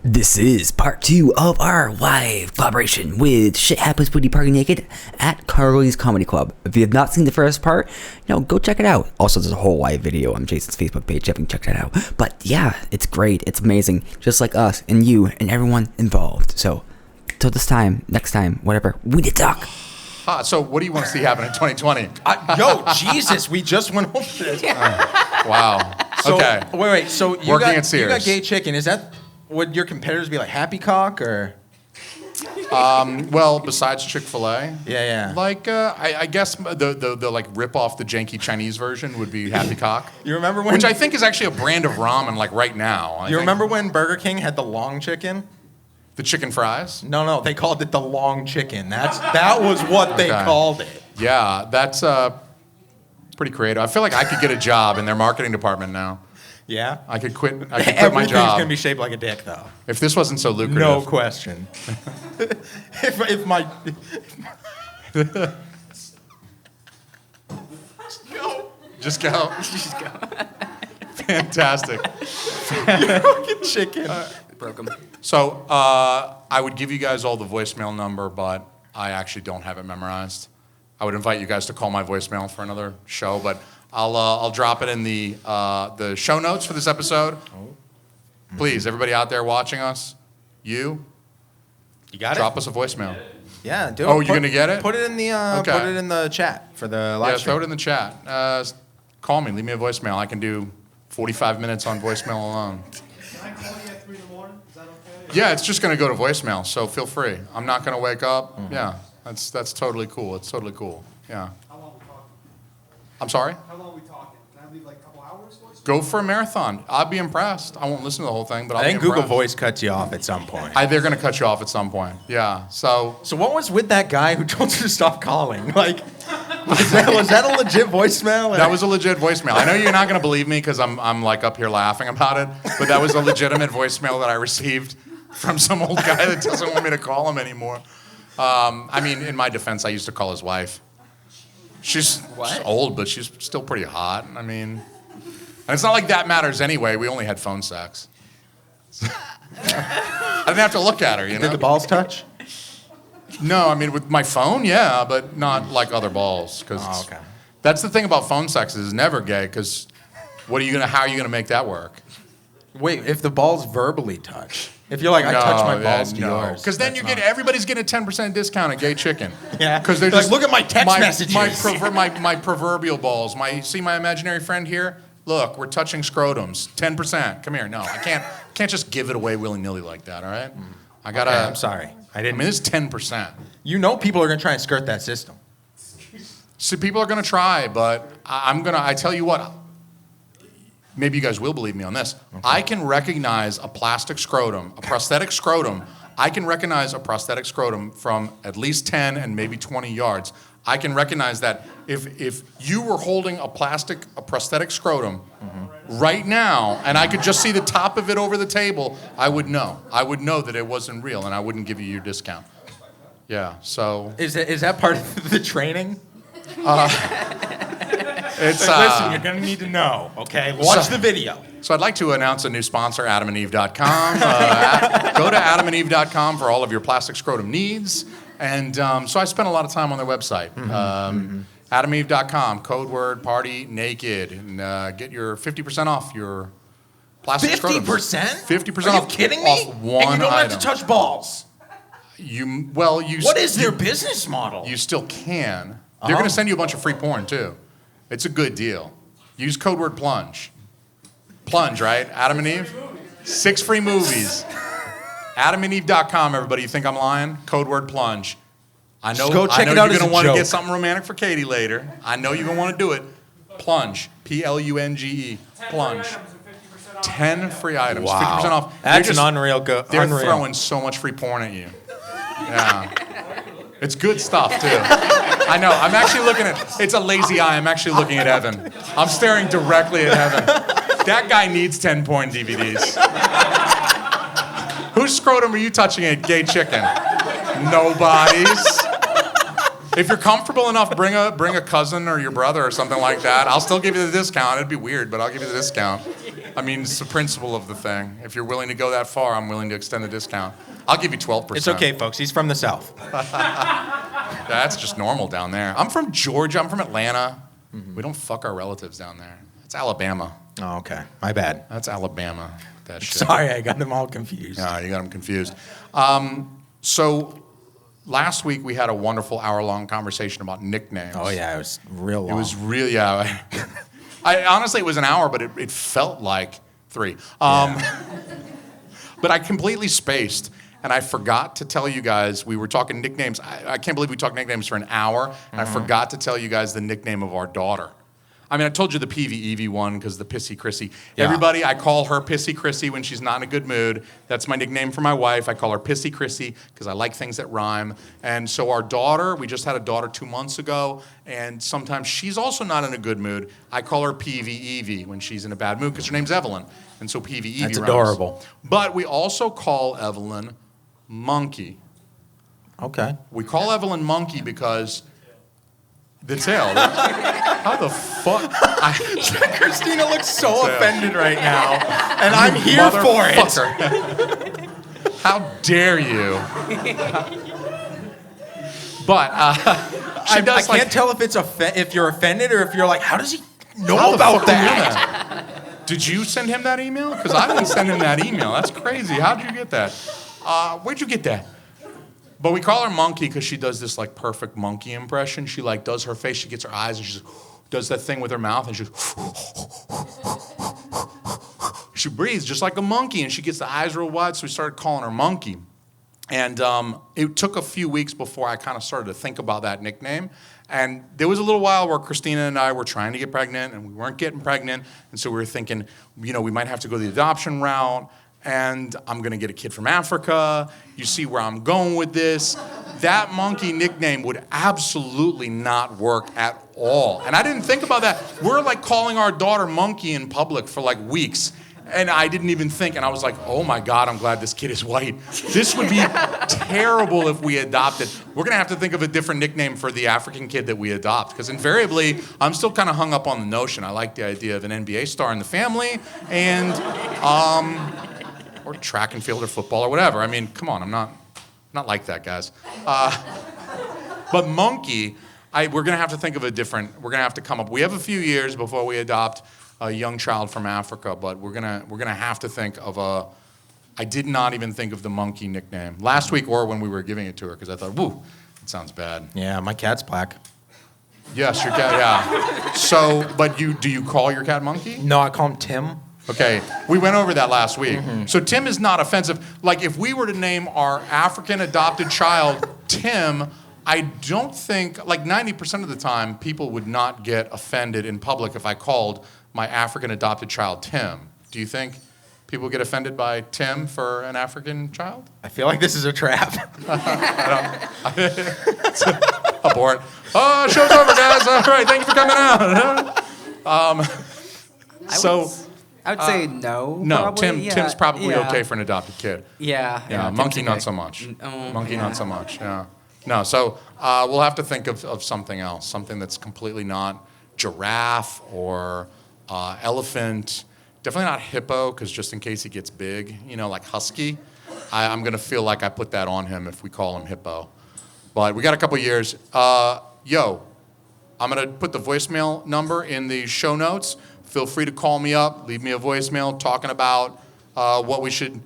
This is part 2 of our live collaboration with Shit Happens When You Party Naked at Curlies Comedy Club. If you have not seen the first part, go check it out. Also, there's a whole live video on Jason's Facebook page. You can check that out. But yeah, it's great. It's amazing. Just like us and you and everyone involved. So, till this time, next time, whatever, we need to talk. So what do you want to see happen in 2020? Jesus, we just went over this. Wow. So, Okay. Wait. So Working at Sears. you got gay chicken. Is that, would your competitors be like Happy Cock or? Well, besides Chick-fil-A, Yeah. like I guess the like rip off the janky Chinese version would be Happy Cock. You remember when? Which I think is actually a brand of ramen like right now. You remember when Burger King had the long chicken? The chicken fries? No, they called it the long chicken. That was what they called it. Yeah, that's pretty creative. I feel like I could get a job in their marketing department now. Yeah. I could quit my Everything's job. gonna be shaped like a dick, though. If this wasn't so lucrative. No question. if my Just go. Fantastic. fucking chicken. Broke him. So I would give you guys all the voicemail number, but I actually don't have it memorized. I would invite you guys to call my voicemail for another show, but I'll drop it in the show notes for this episode. Please, everybody out there watching us, you got drop us a voicemail. Yeah, do it. Oh, you're gonna get it? Put it in the Okay. put it in the chat for the live Yeah, stream. throw it in the chat. Call me, leave me a voicemail. I can do 45 minutes on voicemail alone. Can I call you at 3 in the morning? Is that okay? Yeah, it's just gonna go to voicemail, so feel free. I'm not gonna wake up. Yeah, that's totally cool. It's totally cool. Yeah. How long are we talking? I'm sorry? How long are we talking? Can I leave like a couple hours? Go for a marathon. I'd be impressed. I won't listen to the whole thing, but I'll I think be Google impressed. Voice cuts you off at some point. They're going to cut you off at some point. Yeah. So So what was with that guy who told you to stop calling? Like, was that a legit voicemail? that was a legit voicemail. I know you're not going to believe me because I'm like up here laughing about it, but that was a legitimate voicemail that I received from some old guy that doesn't want me to call him anymore. I mean, in my defense, I used to call his wife. She's old, but she's still pretty hot. I mean, and it's not like that matters anyway. We only had phone sex. I didn't have to look at her, you know? Did the balls touch? No, I mean, with my phone, yeah, but not like other balls. Cause okay. That's the thing about phone sex is it's never gay, because how are you gonna make that work? Wait, if the balls verbally touch. If you're like, I touch my balls to yours. Because then everybody's getting a 10% discount at Gay Chicken. Yeah. Because they're Like, just look at my text messages. My proverbial balls. See my imaginary friend here? Look, we're touching scrotums. 10%. Come here. No, I can't just give it away willy-nilly like that, all right? I gotta. Okay, I'm sorry. I mean, it's 10%. You know people are gonna try and skirt that system. So people are gonna try, but I tell you what, maybe you guys will believe me on this. Okay. I can recognize a plastic scrotum, a prosthetic scrotum. I can recognize a prosthetic scrotum from at least 10 and maybe 20 yards. I can recognize that if you were holding a prosthetic scrotum right now, and I could just see the top of it over the table, I would know. I would know that it wasn't real, and I wouldn't give you your discount. Yeah, so. Is that part of the training? Listen, you're gonna need to know, okay? Watch the video. So I'd like to announce a new sponsor, AdamandEve.com. Go to AdamandEve.com for all of your plastic scrotum needs. And so I spent a lot of time on their website. AdamandEve.com, code word party naked, and get your 50% off your plastic scrotum. 50%? 50% Are you off. kidding me? Off one and you don't item. have to touch balls. What is their business model? You still can. They're going to send you a bunch of free porn too. It's a good deal. Use code word plunge. Plunge, right? Adam and Eve? 6 free movies. AdamandEve.com, everybody. You think I'm lying? Code word plunge. I know Just go check it out you're as a going to want to joke. get something romantic for Katie later. I know you're going to want to do it. Plunge. Plunge. Plunge. 10 free items. Wow. 50% off. That's an unreal go. They're unreal. throwing so much free porn at you. Yeah. It's good stuff, too. I know. I'm actually looking at... It's a lazy eye. I'm actually looking at Evan. I'm staring directly at Evan. That guy needs 10 porn DVDs. Whose scrotum are you touching at Gay Chicken? Nobody's. If you're comfortable enough, bring a cousin or your brother or something like that. I'll still give you the discount. It'd be weird, but I'll give you the discount. I mean, it's the principle of the thing. If you're willing to go that far, I'm willing to extend the discount. I'll give you 12%. It's okay, folks. He's from the South. That's just normal down there. I'm from Georgia. I'm from Atlanta. We don't fuck our relatives down there. It's Alabama. Oh, okay. My bad. That's Alabama. That shit. Sorry, I got them all confused. Yeah, you got them confused. So last week we had a wonderful hour-long conversation about nicknames. Oh, yeah. It was real long. It was really, yeah. Honestly, it was an hour, but it felt like 3. But I completely spaced, and I forgot to tell you guys, we were talking nicknames. I can't believe we talked nicknames for an hour, and I forgot to tell you guys the nickname of our daughter. I mean, I told you the PV one because the Pissy Chrissy. Yeah. Everybody, I call her Pissy Chrissy when she's not in a good mood. That's my nickname for my wife. I call her Pissy Chrissy because I like things that rhyme. And so our daughter, we just had a daughter 2 months ago, and sometimes she's also not in a good mood. I call her PV when she's in a bad mood because her name's Evelyn. And so PV That's rhymes. adorable. But we also call Evelyn Monkey. Okay. We call Evelyn Monkey because the tail. How the fuck? Christina looks so offended right now, and I'm here for it. Motherfucker. How dare you? But she does I can't tell if it's if you're offended or if you're like, how does he know How the about fuck do you know that? Did you send him that email? Because I didn't send him that email. That's crazy. How'd you get that? Where'd you get that? But we call her Monkey because she does this like perfect monkey impression. She like does her face, she gets her eyes, and she just does that thing with her mouth, and she breathes just like a monkey, and she gets the eyes real wide. So we started calling her Monkey. And it took a few weeks before I kind of started to think about that nickname. And there was a little while where Christina and I were trying to get pregnant, and we weren't getting pregnant. And so we were thinking, you know, we might have to go the adoption route. And I'm going to get a kid from Africa. You see where I'm going with this. That Monkey nickname would absolutely not work at all. And I didn't think about that. We're like calling our daughter Monkey in public for like weeks. And I didn't even think. And I was like, oh my God, I'm glad this kid is white. This would be terrible if we adopted. We're going to have to think of a different nickname for the African kid that we adopt. Because invariably, I'm still kind of hung up on the notion. I like the idea of an NBA star in the family. And, or track and field or football or whatever. I mean, come on, I'm not like that, guys. But Monkey, we're going to have to think of a different, we're going to have to come up. We have a few years before we adopt a young child from Africa, but we're gonna have to think of I did not even think of the Monkey nickname. Last week or when we were giving it to her, because I thought, woo, it sounds bad. Yeah, my cat's black. Yes, your cat, yeah. So, but do you call your cat Monkey? No, I call him Tim. Okay, we went over that last week. So Tim is not offensive. Like if we were to name our African adopted child Tim, I don't think, like 90% of the time, people would not get offended in public if I called my African adopted child Tim. Do you think people get offended by Tim for an African child? I feel like this is a trap. Abort. Oh, show's over, guys. All right, thank you for coming out. I would say no. No, probably. Tim's probably yeah. okay for an adopted kid. Yeah. Yeah, Monkey not so much. Monkey not so much. Yeah. No, so we'll have to think of something else, something that's completely not giraffe or elephant. Definitely not hippo, because just in case he gets big, you know, like husky. I'm gonna feel like I put that on him if we call him hippo. But we got a couple years. Yo, I'm gonna put the voicemail number in the show notes. Feel free to call me up, leave me a voicemail talking about what we should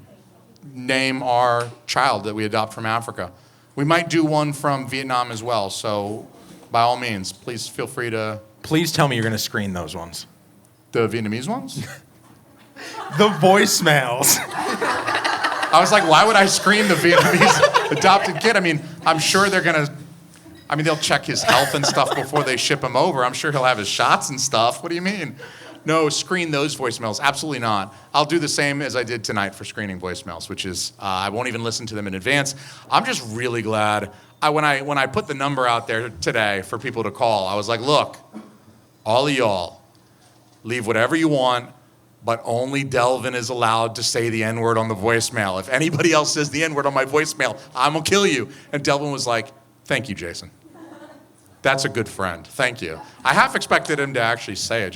name our child that we adopt from Africa. We might do one from Vietnam as well, so by all means, please feel free to... Please tell me you're going to screen those ones. The Vietnamese ones? The voicemails. I was like, why would I screen the Vietnamese adopted kid? I mean, I'm sure they're going to... I mean, they'll check his health and stuff before they ship him over. I'm sure he'll have his shots and stuff. What do you mean? No, screen those voicemails. Absolutely not. I'll do the same as I did tonight for screening voicemails, which is I won't even listen to them in advance. I'm just really glad. When I put the number out there today for people to call, I was like, look, all of y'all, leave whatever you want, but only Delvin is allowed to say the N-word on the voicemail. If anybody else says the N-word on my voicemail, I'm going to kill you. And Delvin was like, thank you, Jason. That's a good friend. Thank you. I half expected him to actually say it.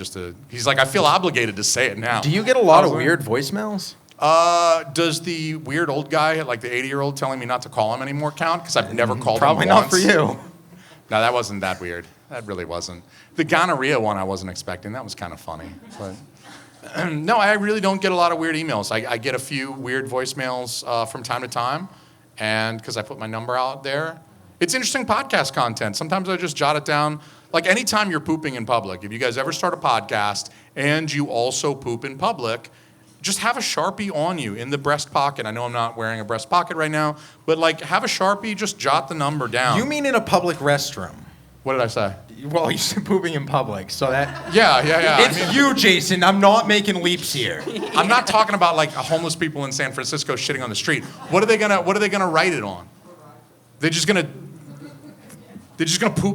He's like, I feel obligated to say it now. Do you get a lot of weird voicemails? Does the weird old guy, like the 80-year-old, telling me not to call him anymore count? Because I've never called him Probably not for you. No, that wasn't that weird. That really wasn't. The gonorrhea one I wasn't expecting. That was kind of funny. But no, I really don't get a lot of weird emails. I get a few weird voicemails from time to time, and because I put my number out there. It's interesting podcast content. Sometimes I just jot it down. Like anytime you're pooping in public, if you guys ever start a podcast and you also poop in public, just have a Sharpie on you in the breast pocket. I know I'm not wearing a breast pocket right now, but like have a Sharpie, just jot the number down. You mean in a public restroom? What did I say? Well, you said pooping in public, so that... Yeah. It's you, Jason. I'm not making leaps here. I'm not talking about like homeless people in San Francisco shitting on the street. What are they gonna write it on? They're just gonna poop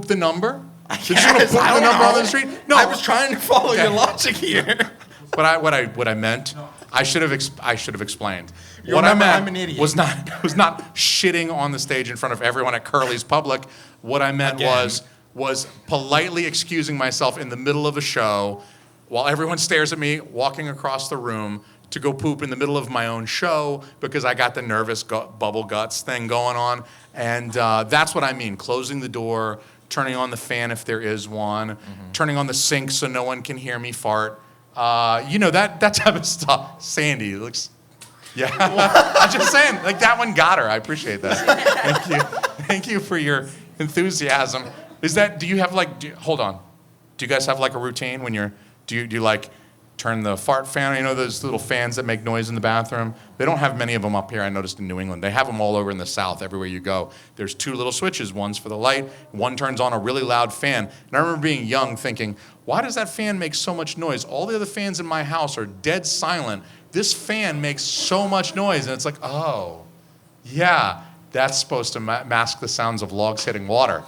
the number? They're just gonna poop the number on the street? No. I was trying to follow your logic here. But what I meant, I should have explained. What I meant I'm an idiot. was not shitting on the stage in front of everyone at Curlies Public. What I meant was politely excusing myself in the middle of a show while everyone stares at me walking across the room to go poop in the middle of my own show because I got the nervous bubble guts thing going on. And that's what I mean, closing the door, turning on the fan if there is one, turning on the sink so no one can hear me fart. That type of stuff. Sandy looks, yeah. I'm just saying, like that one got her. I appreciate that. Thank you for your enthusiasm. Hold on. Do you guys have like a routine when do you like turn the fart fan? You know those little fans that make noise in the bathroom? They don't have many of them up here, I noticed in New England. They have them all over in the South, everywhere you go. There's two little switches, one's for the light, one turns on a really loud fan. And I remember being young thinking, why does that fan make so much noise? All the other fans in my house are dead silent. This fan makes so much noise. And it's like, oh, yeah, that's supposed to mask the sounds of logs hitting water.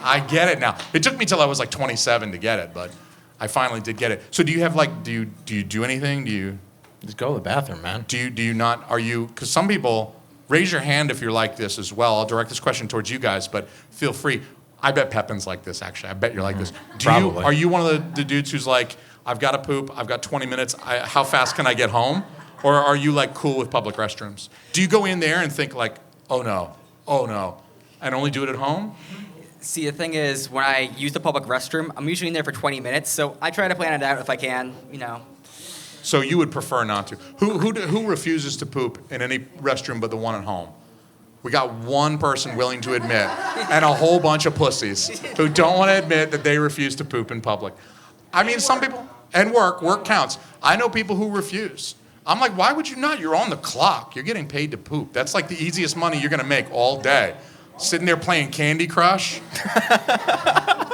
I get it now. It took me till I was like 27 to get it, but I finally did get it. So do you have like, do you do anything? Do you? Just go to the bathroom, man. Do you not, because some people, raise your hand if you're like this as well. I'll direct this question towards you guys, but feel free. I bet Pepin's like this, actually. I bet you're like this. Probably. Are you one of the dudes who's like, I've got to poop, I've got 20 minutes, how fast can I get home? Or are you like cool with public restrooms? Do you go in there and think like, oh no, and only do it at home? See, the thing is, when I use the public restroom, I'm usually in there for 20 minutes, so I try to plan it out if I can, So you would prefer not to. Who refuses to poop in any restroom but the one at home? We got one person willing to admit, and a whole bunch of pussies who don't want to admit that they refuse to poop in public. I mean, some people, and work counts. I know people who refuse. I'm like, why would you not? You're on the clock. You're getting paid to poop. That's like the easiest money you're going to make all day. Sitting there playing Candy Crush.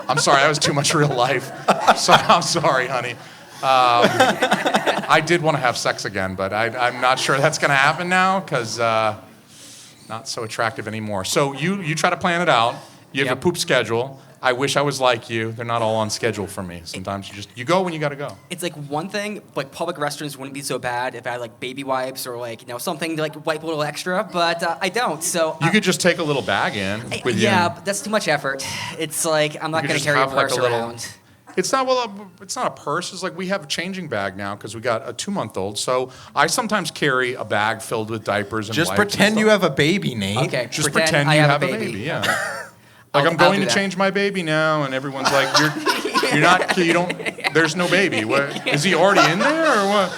I'm sorry, that was too much real life. I'm sorry, honey. I did want to have sex again, but I'm not sure that's going to happen now because not so attractive anymore. So you try to plan it out. You have a poop schedule. I wish I was like you. They're not all on schedule for me. Sometimes you go when you got to go. It's like one thing, like public restrooms wouldn't be so bad if I had like baby wipes or like, something to like wipe a little extra, but I don't. So you could just take a little bag in with you. Yeah, but that's too much effort. It's like I'm not going to carry a purse around. It's not a purse. It's like we have a changing bag now because we got a 2-month-old. So I sometimes carry a bag filled with diapers and just wipes pretend you have a baby, Nate. Okay, just pretend you have a baby. Yeah. Like I'm going to change my baby now, and everyone's like, you don't. There's no baby. What, is he already in there or what?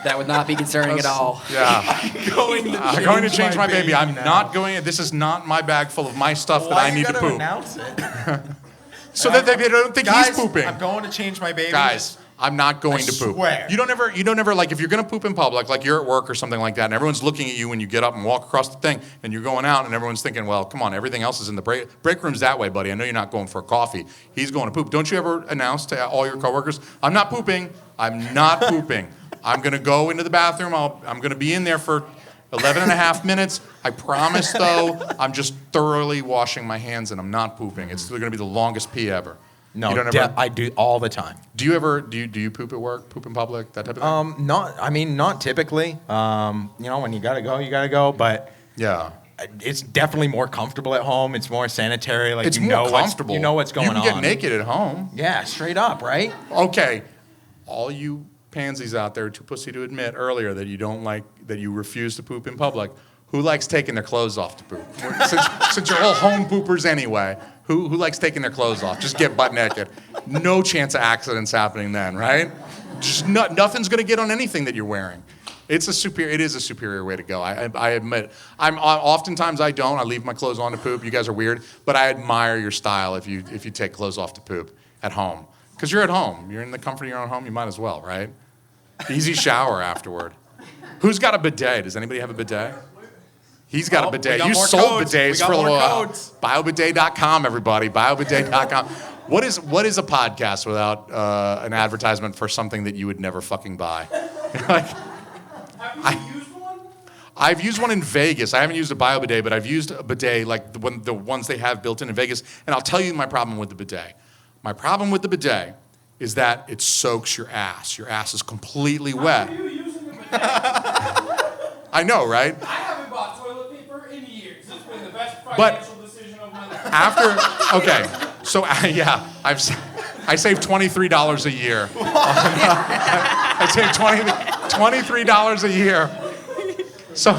That would not be concerning at all. Yeah. going to change my baby. I'm not going. This is not my bag full of my stuff that I need to poop. Announce it? So that they don't think Guys, he's pooping. I'm going to change my baby. Guys, I'm not going to poop. Swear. You don't ever like if you're gonna poop in public, like you're at work or something like that, and everyone's looking at you when you get up and walk across the thing, and you're going out, and everyone's thinking, well, come on, everything else is in the break room's that way, buddy. I know you're not going for a coffee. He's going to poop. Don't you ever announce to all your coworkers, I'm not pooping. I'm not pooping. I'm gonna go into the bathroom. I'm gonna be in there for 11 and a half minutes. I promise, though, I'm just thoroughly washing my hands, and I'm not pooping. It's gonna be the longest pee ever. No, I do all the time. Do you poop at work, poop in public, that type of thing? Not typically. When you gotta go, you gotta go. But yeah, it's definitely more comfortable at home. It's more sanitary. Like It's you more know comfortable. You know what's going on. You can get naked at home. Yeah, straight up, right? Okay, all you pansies out there, too pussy to admit earlier that you refuse to poop in public. Who likes taking their clothes off to poop? Since you're all home poopers anyway, who likes taking their clothes off? Just get butt naked. No chance of accidents happening then, right? Just nothing's gonna get on anything that you're wearing. It is a superior way to go. I admit. Oftentimes I don't. I leave my clothes on to poop. You guys are weird, but I admire your style if you take clothes off to poop at home. Because you're at home. You're in the comfort of your own home. You might as well, right? Easy shower afterward. Who's got a bidet? Does anybody have a bidet? He's got a bidet. You sold bidets for a little while. Biobidet.com, everybody. Biobidet.com. What is a podcast without an advertisement for something that you would never fucking buy? Have you used one? I've used one in Vegas. I haven't used a biobidet, but I've used a bidet like the ones they have built in Vegas. And I'll tell you my problem with the bidet. My problem with the bidet is that it soaks your ass. Your ass is completely wet. How are you using the bidet? I know, right? I haven't bought toilet paper in years. It's been the best But- financial decision of my life. I save $23 a year. I save $23 a year. So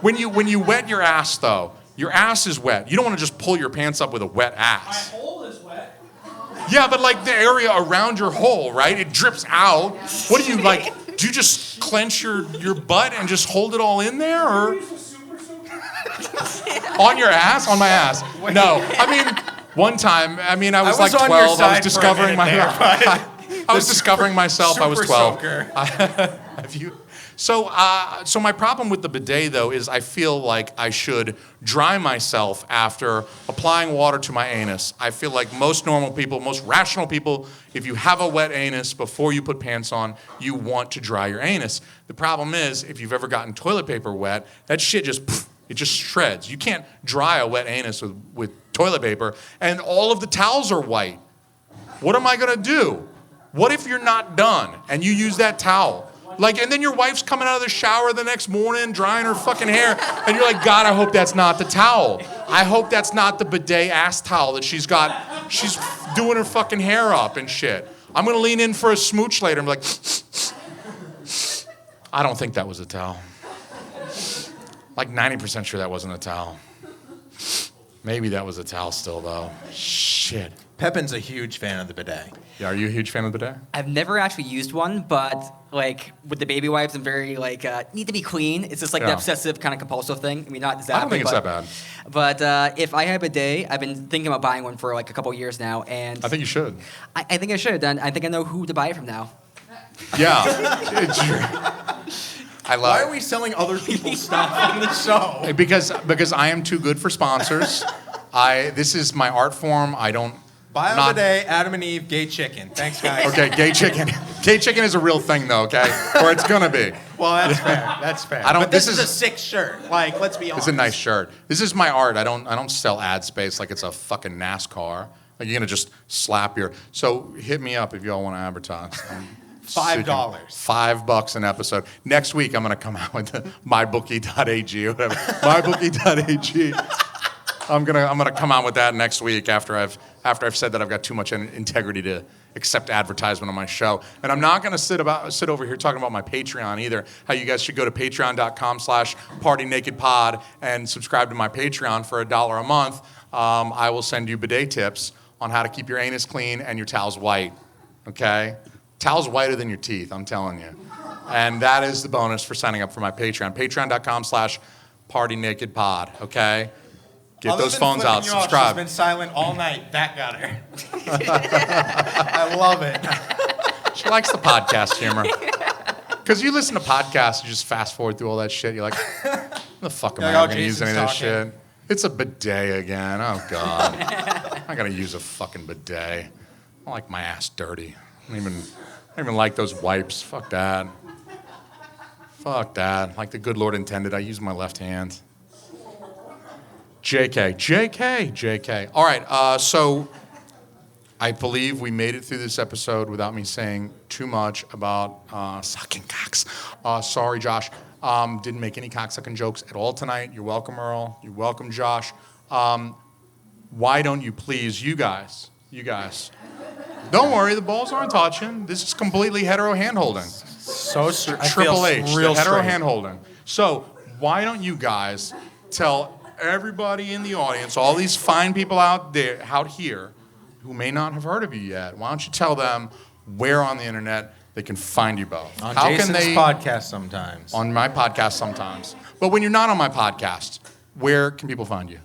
when you wet your ass though, your ass is wet. You don't want to just pull your pants up with a wet My ass. hole is wet. Yeah, but like the area around your hole, right? It drips out. What do you like? Do you just clench your butt and just hold it all in there, or Use a super soaker. on your ass? On my ass? No. I mean, one time. I mean, I was like on your 12. I was side for a discovering minute there, but I was discovering myself. I was super 12. soaker. Have you? So my problem with the bidet, though, is I feel like I should dry myself after applying water to my anus. I feel like most normal people, most rational people, if you have a wet anus before you put pants on, you want to dry your anus. The problem is, if you've ever gotten toilet paper wet, that shit it just shreds. You can't dry a wet anus with toilet paper, and all of the towels are white. What am I gonna do? What if you're not done and you use that towel? And then your wife's coming out of the shower the next morning, drying her fucking hair, and you're like, God, I hope that's not the towel. I hope that's not the bidet ass towel that she's got. She's doing her fucking hair up and shit. I'm gonna lean in for a smooch later and be like, I don't think that was a towel. Like 90% sure that wasn't a towel. Maybe that was a towel still, though. Shit. Pepin's a huge fan of the bidet. Yeah, are you a huge fan of the bidet? I've never actually used one, but with the baby wipes, I'm very need to be clean. It's just the Yeah. obsessive kind of compulsive thing. I mean, not exactly. I don't think it's that bad. But if I have a bidet, I've been thinking about buying one for a couple of years now, and I think you should. I think I should. And I think I know who to buy it from now. Yeah. I love Why it. are we selling other people's stuff on the show? Because I am too good for sponsors. This is my art form. I don't. Bio not- bidet, Adam and Eve, gay chicken. Thanks, guys. Okay, gay chicken. Gay chicken is a real thing, though. Okay, or it's gonna be. Well, that's fair. That's fair. I don't- But this this is a is- sick shirt. Let's be honest. It's a nice shirt. This is my art. I don't sell ad space like it's a fucking NASCAR. Like you're gonna just slap your. So hit me up if y'all want to advertise. $5. $5 an episode. Next week I'm gonna come out with the mybookie.ag or whatever. Mybookie.ag. I'm gonna come out with that next week after I've said that I've got too much integrity to accept advertisement on my show. And I'm not gonna sit over here talking about my Patreon either. How you guys should go to patreon.com/partynakedpod and subscribe to my Patreon for $1 a month. I will send you bidet tips on how to keep your anus clean and your towels white. Okay? Towels whiter than your teeth, I'm telling you. And that is the bonus for signing up for my Patreon. Patreon.com/partynakedpod. Okay? Get Other those than phones flipping out. you off, Subscribe. she's been silent all night. That got her. I love it. She likes the podcast humor. Because you listen to podcasts, you just fast forward through all that shit. You're like, what the fuck am I Like, oh, going to use any of Jason's this shit? It's a bidet again. Oh, God. I got to use a fucking bidet. I like my ass dirty. I don't even like those wipes. Fuck that. Fuck that. Like the good Lord intended, I use my left hand. JK. All right, so I believe we made it through this episode without me saying too much about sucking cocks. Sorry, Josh. Didn't make any cocksucking jokes at all tonight. You're welcome, Earl. You're welcome, Josh. Why don't you please, you guys, don't worry, the balls aren't touching. This is completely hetero hand-holding. So Triple H, the real hetero straight. hand-holding. So why don't you guys tell everybody in the audience, all these fine people out here, who may not have heard of you yet, why don't you tell them where on the internet they can find you both? On How Jason's can they, podcast sometimes. on my podcast sometimes. But when you're not on my podcast, where can people find you?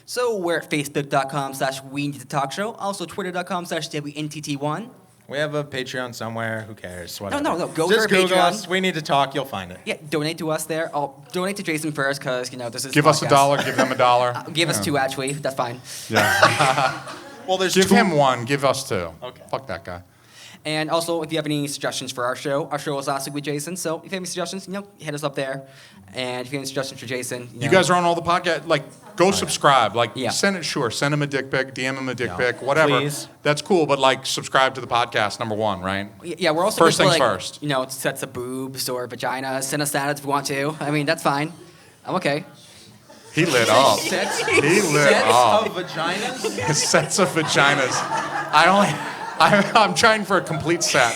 So we're at facebook.com/We Need to Talk Show. Also twitter.com/WNTT1. We have a Patreon somewhere. Who cares? Whatever. No. Go to Just our Google Patreon. us. We Need to Talk. You'll find it. Yeah, donate to us there. I'll donate to Jason first because, this is Give us $1, give them $1. Give us 2, actually. That's fine. Yeah. Well, there's Give two. him 1, give us 2. Okay. Fuck that guy. And also, if you have any suggestions for our show was last week with Jason. So if you have any suggestions, hit us up there. And if you have any suggestions for Jason, You guys are on all the podcast. Go subscribe. Yeah. Send him a dick pic, DM him a dick pic, whatever. Please. That's cool, but subscribe to the podcast, number 1, right? Yeah, we're also First good for, things first. Sets of boobs or vaginas. Send us that if you want to. I mean, that's fine. I'm okay. He lit up. Sets, He lit sets up. of vaginas. Sets of vaginas. I'm trying for a complete set.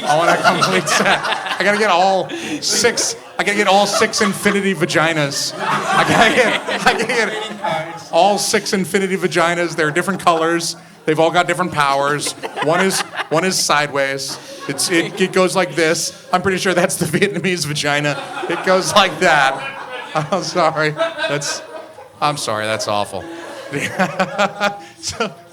I want a complete set. I gotta get all 6. I gotta get all 6 infinity vaginas. I gotta get all 6 infinity vaginas. They're different colors. They've all got different powers. One is sideways. It goes like this. I'm pretty sure that's the Vietnamese vagina. It goes like that. I'm sorry. I'm sorry. That's awful.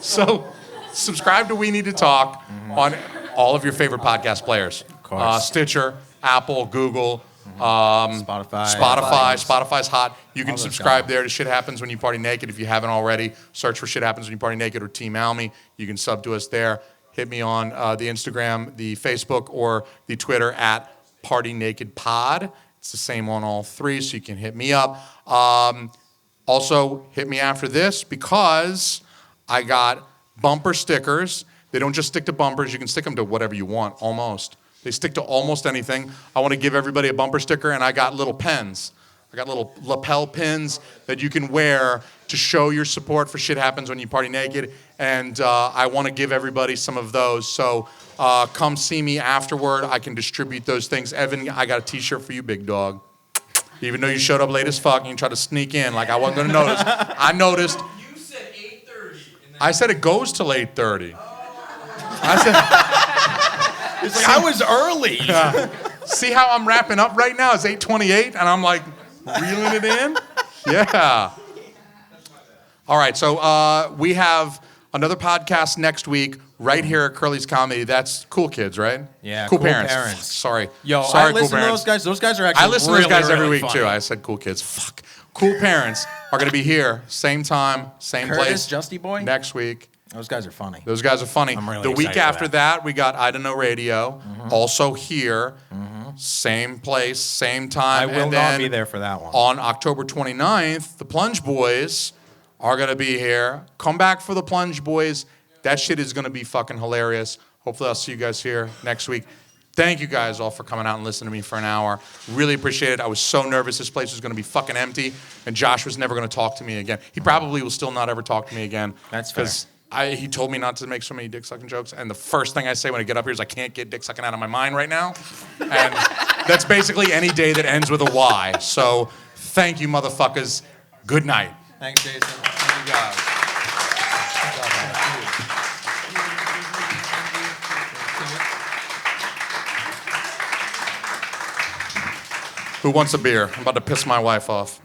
So subscribe to We Need to Talk on all of your favorite podcast players. Of course. Stitcher, Apple, Google, Spotify. Spotify's hot. You can All those subscribe guys. there to Shit Happens When You Party Naked if you haven't already. Search for Shit Happens When You Party Naked or Team Almy. You can sub to us there. Hit me on the Instagram, the Facebook, or the Twitter at Party Naked Pod. It's the same on all 3, so you can hit me up. Also, hit me after this because I got bumper stickers. They don't just stick to bumpers. You can stick them to whatever you want, almost. They stick to almost anything. I want to give everybody a bumper sticker, and I got little pens. I got little lapel pins that you can wear to show your support for Shit Happens When You Party Naked, and I want to give everybody some of those. So come see me afterward. I can distribute those things. Evan, I got a T-shirt for you, big dog. Even though you showed up late as fuck and you tried to sneak in like I wasn't going to notice. I noticed. You said 8:30. I said it goes till 8:30. I said, It's like I was early. see how I'm wrapping up right now? It's 8:28, and I'm like reeling it in. Yeah. All right, so we have another podcast next week right here at Curlies Comedy. That's Cool Kids, right? Yeah, Cool Cool Parents. Parents. Sorry. Yo, Sorry, I listen Cool to Parents. those guys. Those guys are actually I listen to those guys every really week funny. too. I said Cool Kids. Fuck. Cool Parents are going to be here, same time, same Curtis, place. Justy Boy? Next week. Those guys are funny. Those guys are funny. I'm really the week excited for after that, we got I Don't Know Radio, also here, same place, same time. I will and not then be there for that one. on October 29th, the Plunge Boys are going to be here. Come back for the Plunge Boys. That shit is going to be fucking hilarious. Hopefully I'll see you guys here next week. Thank you guys all for coming out and listening to me for an hour. Really appreciate it. I was so nervous this place was going to be fucking empty, and Josh was never going to talk to me again. He probably will still not ever talk to me again. That's fair. Because he told me not to make so many dick-sucking jokes, and the first thing I say when I get up here is I can't get dick-sucking out of my mind right now. And that's basically any day that ends with a Y. So thank you, motherfuckers. Good night. Thanks, Jason. Thank you guys. Who wants a beer? I'm about to piss my wife off.